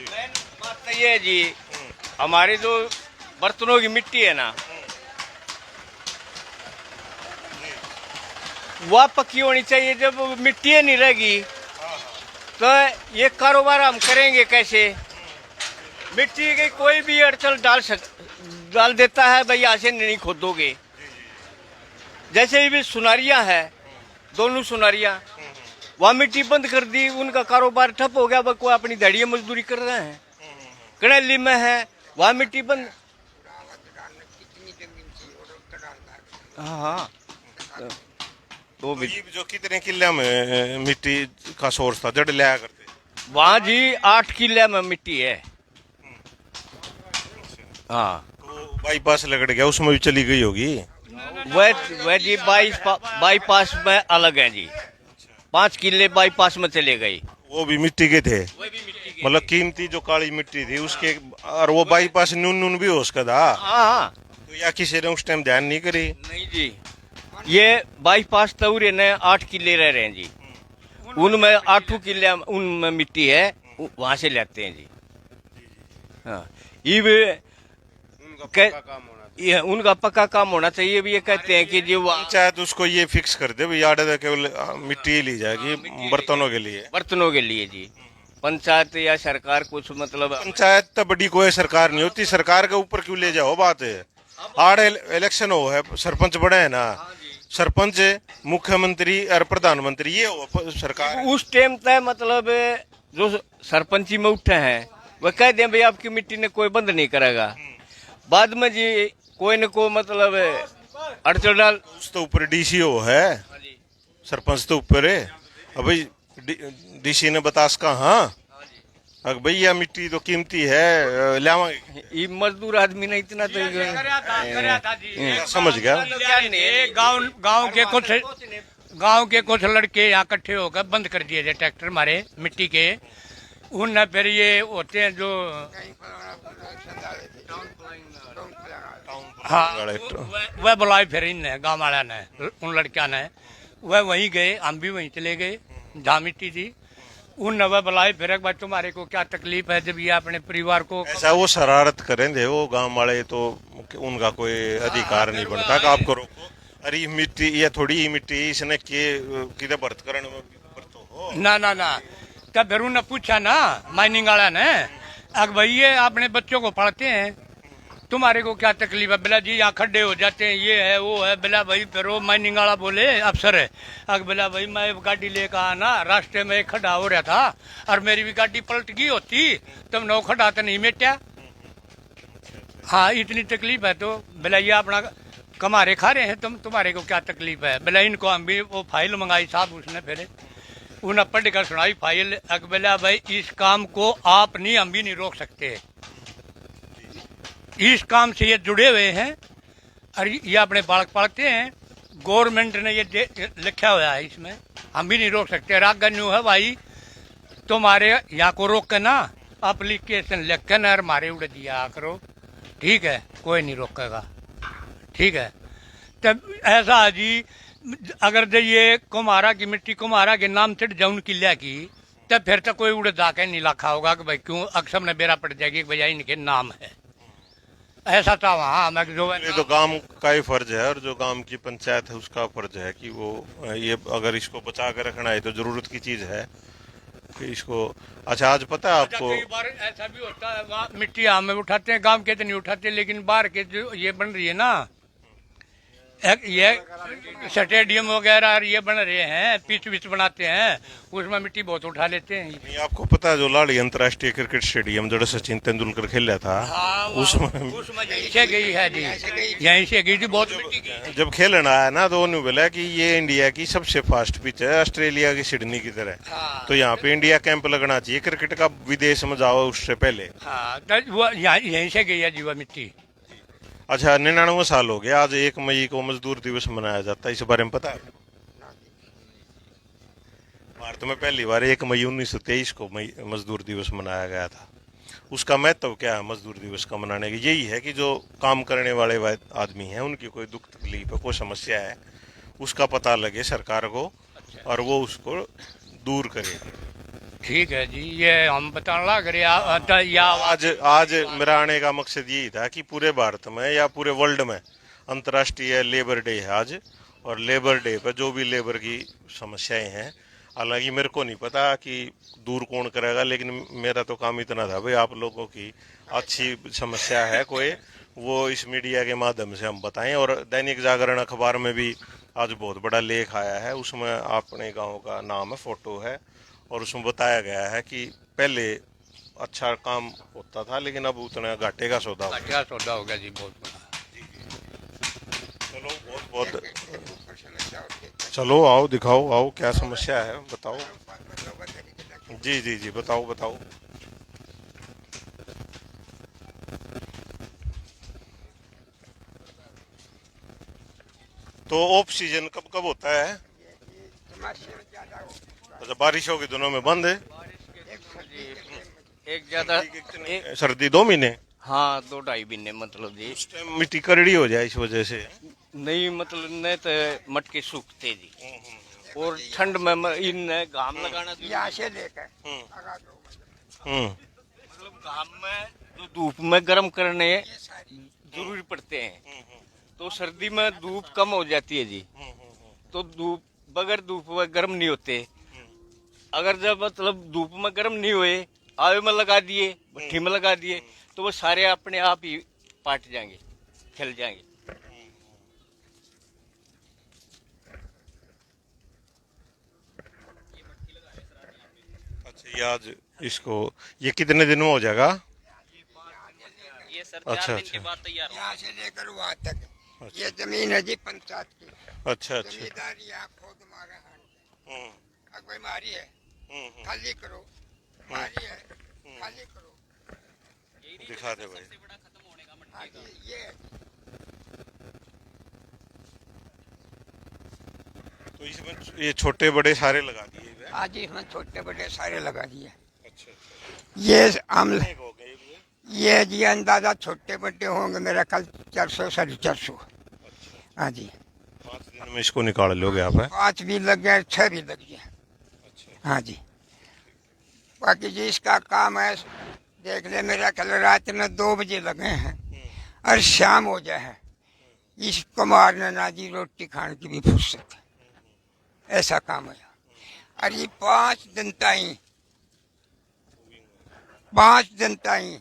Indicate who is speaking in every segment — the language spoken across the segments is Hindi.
Speaker 1: मेन बात तो ये है जी, हमारे जो बर्तनों की मिट्टी है ना, वह पक्की होनी चाहिए। जब मिट्टी नहीं रहेगी तो ये कारोबार हम करेंगे कैसे? मिट्टी की कोई भी अड़चन डाल देता है, भाई यहाँ से नहीं खोदोगे। जैसे भी सुनारियां है, दोनों सुनारियां, वहाँ मिट्टी बंद कर दी, उनका कारोबार ठप हो गया। वह कोई अपनी दड़िया मजदूरी कर रहे हैं। कनेली में है, वहाँ मिट्टी बंद। हाँ हाँ, तो भी
Speaker 2: ये जो कितने किले में मिट्टी का सोर्स था जड़ लिया करते?
Speaker 1: वहाँ जी 8 किले में मिट्टी है। हाँ,
Speaker 2: तो बाईपास लगड़ गया, उसमें भी चली गई होगी।
Speaker 1: वह जी बाईपास में अलग है जी। 5 किले बाईपास में चले गए।
Speaker 2: वो भी मिट्टी के थे, मतलब कीमती जो काली मिट्टी थी उसके। और वो बाईपास नून नून भी हो उसका था।
Speaker 1: हाँ हाँ,
Speaker 2: तो या किसी ने उस टाइम ध्यान नहीं करी?
Speaker 1: नहीं जी, ये बाईपास तौरे ने 8 किले रह रहे हैं जी। उनमें 8 किले उनमें मिट्टी है, वहां से लेते हैं जी। हाँ, ये उनका पक्का काम होना चाहिए। भी ये कहते हैं कि जो
Speaker 2: पंचायत उसको ये फिक्स कर दे भाई, आड़े केवल मिट्टी ही ली जाएगी बर्तनों के लिए।
Speaker 1: बर्तनों के लिए जी, पंचायत या सरकार कुछ मतलब।
Speaker 2: पंचायत तो बड़ी कोई सरकार नहीं होती, सरकार के ऊपर क्यों ले जाओ बात है। आड़े इलेक्शन हो है, सरपंच बड़े है ना, सरपंच मुख्यमंत्री और प्रधानमंत्री ये हो सरकार।
Speaker 1: उस टाइम तक मतलब जो सरपंची में उठे हैं वह कह दें भाई आपकी मिट्टी ने कोई बंद नहीं करेगा। बाद में जी कोई न कोई मतलब अड़चन डाल।
Speaker 2: उस तो ऊपर डीसीओ है, सरपंच तो ऊपर है। अब भाई डीसी ने बतास कहा हाँ भैया मिट्टी तो कीमती है लावांगे।
Speaker 1: ये मजदूर आदमी ने इतना तो
Speaker 2: समझ गया।
Speaker 3: गांव के कुछ लड़के यहाँ इकट्ठे होकर बंद कर दिए थे ट्रैक्टर हमारे मिट्टी के। उन फिर ये होते हैं जो हाँ वह बुलाए फिर इन गाँव वाला ने, उन लड़किया ने। वह वहीं गए, हम भी वहीं चले गए जहाँ मिट्टी थी। उन नवा बुलाए फिर भाई तुम्हारे को क्या तकलीफ है, जब ये अपने परिवार को।
Speaker 2: ऐसा वो शरारत करेंगे वो गांव वाले, तो उनका कोई अधिकार नहीं बनता कि आपको रोको। अरे मिट्टी ये थोड़ी ही मिट्टी इसने किधर बर्त करण हो
Speaker 3: ना ना ना। तब फिर उन्होंने पूछा ना माइनिंग वाला ने, अब भाई ये अपने बच्चों को पढ़ते हैं, तुम्हारे को क्या तकलीफ है? बिला जी यहाँ खड्डे हो जाते हैं, ये है वो है। बिला भाई फिर वो माइनिंग वाला बोले अफसर है, अगर बिला भाई मैं गाड़ी लेकर आना, रास्ते में एक खड्डा हो रहा था और मेरी भी गाड़ी पलट गई होती तब नौ खड्डा तो नहीं मिटा। हाँ इतनी तकलीफ है तो बिला ये अपना कमारे खा रहे हैं, तुम्हारे को क्या तकलीफ है? बिला इनको हम भी वो फाइल मंगाई साहब, उसने फिर उन्हें पढ़ कर सुनाई फाइल। अकबला भाई इस काम को आप नहीं, हम भी नहीं रोक सकते, इस काम से ये जुड़े हुए हैं और ये अपने बालक पढ़ते हैं। गवर्नमेंट ने ये लिखा हुआ है, इसमें हम भी नहीं रोक सकते। रागन्यू है भाई तुम्हारे यहाँ को रोक के ना एप्लीकेशन लिख के ना हमारे उड़ दिया करो, ठीक है? कोई नहीं रोकेगा, ठीक है? तब ऐसा जी अगर ये कुम्हारा की मिट्टी कुम्हारा के नाम से जौन किले की, तब फिर तो कोई उड़ जाके नहीं लिखा होगा कि भाई क्यों अक्सर में बेरा पड़ जाएगी भैया इनके नाम है। ऐसा था वहाँ मैं जो
Speaker 2: ये तो गांव का ही फर्ज है, और जो गांव की पंचायत है उसका फर्ज है कि वो ये अगर इसको बचा कर रखना है तो जरूरत की चीज है कि इसको। अच्छा आज पता है आपको,
Speaker 3: कई बार ऐसा भी होता है वहाँ मिट्टी हमें उठाते हैं, गांव के तो नहीं उठाते, लेकिन बाहर के जो ये बन रही है ना, ये स्टेडियम वगैरह ये बन रहे हैं, पिच विच बनाते हैं, उसमें मिट्टी बहुत उठा लेते हैं।
Speaker 2: नहीं आपको पता है जो लाड़ी अंतर्राष्ट्रीय क्रिकेट स्टेडियम जो सचिन तेंदुलकर खेला था,
Speaker 3: हाँ,
Speaker 2: उसमें
Speaker 3: यहीं से गई है जी, यहीं से गई थी बहुत मिट्टी की।
Speaker 2: जब खेलना आया ना तो उन्होंने बोला कि ये इंडिया की सबसे फास्ट पिच है, ऑस्ट्रेलिया की सिडनी की तरह।
Speaker 3: हाँ।
Speaker 2: तो यहाँ पे इंडिया कैंप लगना चाहिए क्रिकेट का, विदेश में जाओ उससे पहले।
Speaker 3: हाँ तो वो यहीं से गई है जी वो मिट्टी।
Speaker 2: अच्छा 99 साल हो गया, आज 1 मई को मजदूर दिवस मनाया जाता है, इस बारे में पता है? भारत में पहली बार 1 मई 1923 को मजदूर दिवस मनाया गया था। उसका महत्व क्या है मजदूर दिवस का मनाने की? यही है कि जो काम करने वाले आदमी हैं उनकी कोई दुख तकलीफ है, कोई समस्या है, उसका पता लगे सरकार को और वो उसको दूर करे।
Speaker 3: ठीक है जी, ये हम बताने लग रहे या
Speaker 2: आज मेरा आने का मकसद यही था कि पूरे भारत में या पूरे वर्ल्ड में अंतर्राष्ट्रीय लेबर डे है आज, और लेबर डे पर जो भी लेबर की समस्याएं हैं, हालांकि मेरे को नहीं पता कि दूर कौन करेगा, लेकिन मेरा तो काम इतना था भाई आप लोगों की अच्छी समस्या है कोई, वो इस मीडिया के माध्यम से हम बताएं। और दैनिक जागरण अखबार में भी आज बहुत बड़ा लेख आया है, उसमें अपने गांव का नाम है, फोटो है, और उसमें बताया गया है कि पहले अच्छा काम होता था लेकिन अब उतना घाटे का सौदा हो गया।
Speaker 3: क्या सौदा हो गया जी, बहुत बड़ा।
Speaker 2: चलो बहुत बहुत चलो आओ दिखाओ, आओ क्या समस्या है बताओ। जी जी जी बताओ बताओ। तो ऑफ सीजन कब कब होता है? अच्छा, बारिशों के दिनों में बंद है।
Speaker 1: एक ज्यादा
Speaker 2: सर्दी 2 महीने?
Speaker 1: हाँ 2-2.5 महीने मतलब जी।
Speaker 2: उस टाइम मिट्टी करड़ी हो जाए इस वजह से?
Speaker 1: नहीं मतलब नहीं तो मटके सूखते जी, और ठंड में इन घाम लगाना यहाँ से लेकर मतलब घाम में जो धूप में गर्म करने जरूरी पड़ते हैं, तो सर्दी में धूप कम हो जाती है जी, तो धूप बगैर धूप में गर्म नहीं होते। अगर जब मतलब धूप में गर्म नहीं हुए, आवे में लगा दिए, भट्टी में लगा दिए, तो वो सारे अपने आप ही पाट जाएंगे, खिल जाएंगे।
Speaker 2: अच्छा, ये आज इसको ये कितने दिन में हो जाएगा?
Speaker 1: ये सर
Speaker 2: अच्छा,
Speaker 1: 4 दिन के बाद तैयार होगा।
Speaker 4: यहाँ से लेकर वहाँ तक ये जमीन है जी पंचायत की।
Speaker 2: अच्छा अच्छा।
Speaker 4: जमींदार यहाँ खोद मारा है, अगर मारी है खाली करो, मारी है खाली करो।
Speaker 2: दिखा दे भाई।
Speaker 4: हाँ जी, ये
Speaker 2: तो इसमें ये छोटे बड़े सारे लगा दिए हुए हैं?
Speaker 4: हाँ जी, इसमें छोटे बड़े सारे लगा दिए।
Speaker 2: अच्छा अच्छा।
Speaker 4: ये आम
Speaker 2: एक हो गए ये?
Speaker 4: ये जी अंदाजा छोटे बड़े होंगे मेरा कल 400-450। हाँ जी,
Speaker 2: 5 दिन में इसको निकाल लोगे आप?
Speaker 4: 5 भी लग गए, 6 भी लग गए। हाँ जी, बाकी जी इसका काम है देख ले, मेरा कल रात में 2 बजे लगे हैं और शाम हो जाए है, इसको मारने ना जी रोटी खाने की भी फुर्सत है, ऐसा काम है। और ये 5 दिन ताई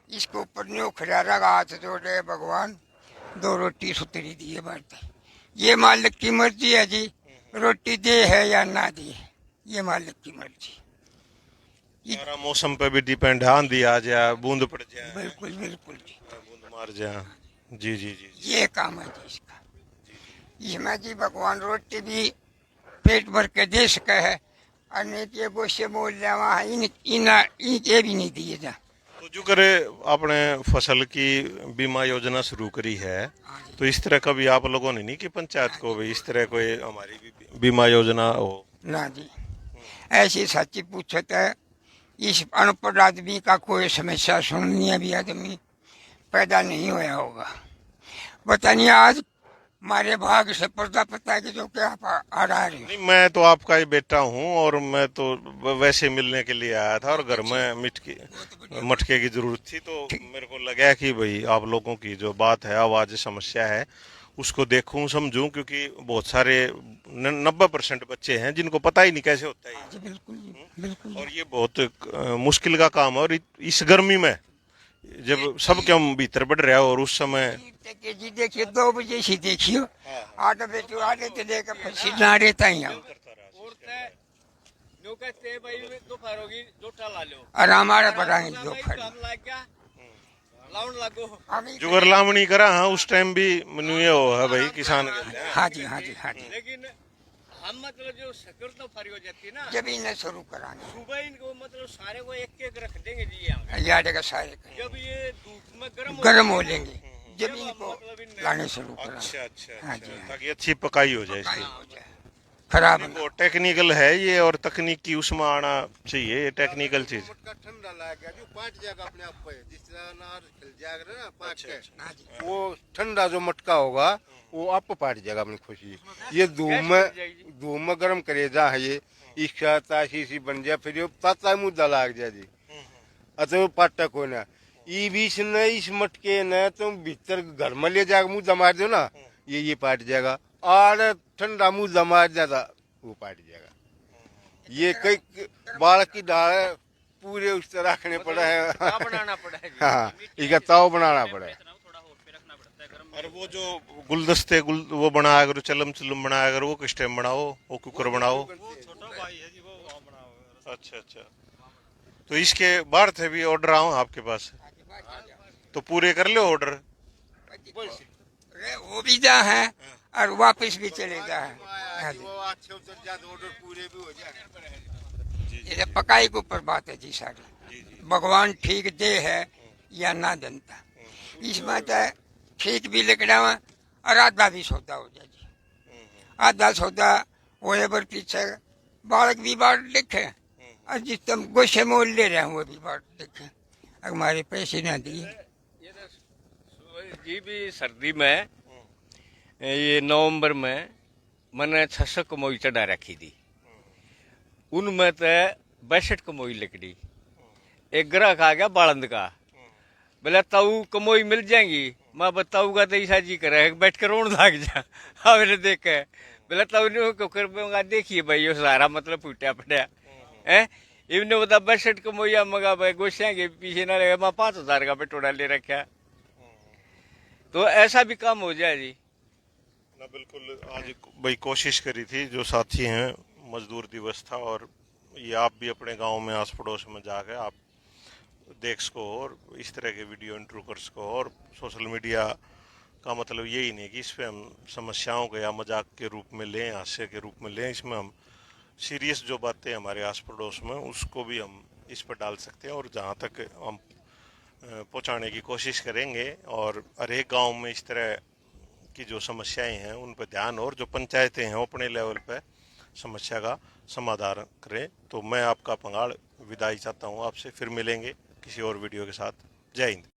Speaker 4: इसको ऊपर न्यू खड़ारा हाथ जोड़े भगवान, 2 रोटी सुतरी दिए बात। ये मालिक की मर्जी है जी, रोटी दे है या ना दे, ये मालिक की मर्जी।
Speaker 2: सारा मौसम पे भी डिपेंड है, आंधी आ जाए, बूंद पड़ जाए,
Speaker 4: बिल्कुल बिल्कुल जी,
Speaker 2: बूंद मार जाए। जी जी जी जी।
Speaker 4: ये काम है जी इसका। इसमें जी भगवान रोटी भी पेट भर के दे सके है, और नहीं तो ये गोशे बोल जावा ये भी नहीं दिए जा।
Speaker 2: तो जो करे आपने फसल की बीमा योजना शुरू करी है, तो इस तरह का भी आप लोगों ने नहीं कि पंचायत को भी इस तरह कोई हमारी भी बीमा योजना हो?
Speaker 4: ना जी, ऐसी सच्ची पूछत है, इस अनपढ़ आदमी का कोई समस्या सुननी है भी आदमी पैदा नहीं होया होगा। पता नहीं आज हमारे भाग से पर्दा पता है कि जो क्या आप आ रहा है।
Speaker 2: नहीं, मैं तो आपका ही बेटा हूँ, और मैं तो वैसे मिलने के लिए आया था, और घर में मटके की जरूरत थी, तो मेरे को लगा कि भाई आप लोगों की जो बात है, आवाज समस्या है, उसको देखूं समझूं, क्योंकि बहुत सारे 90% बच्चे हैं जिनको पता ही नहीं कैसे होता है।
Speaker 4: जी बिल्कुल जी, बिल्कुल।
Speaker 2: और ये बहुत मुश्किल का काम है, और इस गर्मी में जब सब के हम भीतर बढ़ रहे हो, और उस समय
Speaker 4: जी देखिए 2 बजे से देखियो 8 बजे आने तो लेकर पसीना रहता ही हम।
Speaker 1: जो कहते हैं भाई दोपहर होगी जोटा ला लो,
Speaker 4: और हमारा पढ़ाएंगे दोपहर
Speaker 2: जुगर लावणी करा। हाँ, उस टाइम भी मनु ये हो है भाई किसान के।
Speaker 4: हाँ जी हाँ जी हाँ जी,
Speaker 1: लेकिन हम मतलब जो शक्कर तो फरी हो जाती है ना,
Speaker 4: जब इन्हें शुरू कराएंगे
Speaker 1: सुबह इनको मतलब सारे को एक एक रख देंगे जी यहाँ।
Speaker 4: याद का सारे
Speaker 1: जब ये धूप में
Speaker 4: गर्म हो लेंगे, जब इनको लाने शुरू कराएंगे।
Speaker 2: अच्छा अच्छा
Speaker 4: हाँ
Speaker 2: अच्छा,
Speaker 4: जी, हाँ।
Speaker 2: ताकि अच्छी पकाई हो जाए इसकी।
Speaker 4: हो जाए। खराब
Speaker 2: नहीं,
Speaker 4: ना।
Speaker 2: वो टेक्निकल है ये, और तकनीकी उसमें आना चाहिए, ये टेक्निकल चीज।
Speaker 5: मटका ठंडा लग गया जो पाट जाएगा अपने आप पे, जिस तरह अनार खिल जाएगा ना पाक
Speaker 2: अच्छा,
Speaker 5: के,
Speaker 2: अच्छा।
Speaker 4: हाँ जी।
Speaker 5: वो ठंडा जो मटका होगा वो आप पाट जाएगा अपनी खुशी। ये धूम में गर्म करेजा है ये, इसका ताशी सी बन जाए, फिर ये ताता मुद्दा लग जाए जी, अतः वो पाटा को ना ई बीच न इस मटके न तुम भीतर घर में ले जाकर मुद्दा मार दो ना, ये पाट जाएगा, और ठंडा मुद्दा मार जाता वो पाट जाएगा। ये कई बालक की डाल पूरे उस तरह रखने पड़ा है।
Speaker 1: क्या बनाना पड़ा है जी?
Speaker 5: हाँ, इसका ताव बनाना पड़ा है।
Speaker 2: और वो जो गुलदस्ते वो बनाया करो, चलम चलम बनाया करो, वो किस टाइम बनाओ, वो कुकर बनाओ? अच्छा अच्छा। तो इसके बाहर थे भी ऑर्डर आऊं आपके पास, तो पूरे कर लो ऑर्डर।
Speaker 4: अरे वो भी जा है और वापस भी चले जा है। हाँ जी।
Speaker 5: वो अच्छे उतर जाते ऑर्डर पूरे भी हो जाए।
Speaker 4: ये पकाई के ऊपर बात है जी सारी, भगवान ठीक दे है या ना जनता, इसमें तो ठीक भी लिखना और आधा भी सौदा हो जाए जी, आधा सौदा होए पर पीछे बालक भी बात लिखे और जिस तुम गोशे मोल ले रहे हैं वो भी बात लिखे, हमारे पैसे ना दिए।
Speaker 1: जी भी सर्दी में ये नवंबर में मैंने 600 कमोई चढ़ा रखी थी, उनमें तो 62 कमोई लकड़ी। एक ग्राहक आ गया बालंद का, बोला ताऊ कमोई मिल जाएंगी, मैं बताऊंगा तो ईसा जी करे बैठ कर रोन भाग जा। हमने देखा बोला ताऊ ने कर देखिए भाई ये सारा मतलब फूटा पड़ा है, इवने बता 62 कमोइया मंगा भाई गोशिया के पीछे ना लगे, मैं 5000 का पेटोड़ा ले रखा, तो ऐसा भी काम हो जाए जी
Speaker 2: ना। बिल्कुल, आज भाई कोशिश करी थी जो साथी हैं, मजदूर दिवस था, और ये आप भी अपने गांव में आस पड़ोस में जाकर आप देख सको और इस तरह के वीडियो इंटरव्यू कर सको। और सोशल मीडिया का मतलब यही नहीं कि इस पे हम समस्याओं को या मजाक के रूप में लें, हास्य के रूप में लें, इसमें हम सीरियस जो बातें हमारे आस पड़ोस में उसको भी हम इस पर डाल सकते हैं, और जहाँ तक हम पहुँचाने की कोशिश करेंगे। और हर एक गाँव में इस तरह की जो समस्याएं हैं उन पर ध्यान, और जो पंचायतें हैं अपने लेवल पे समस्या का समाधान करें। तो मैं आपका पंगाड़ विदाई चाहता हूँ आपसे, फिर मिलेंगे किसी और वीडियो के साथ। जय हिंद।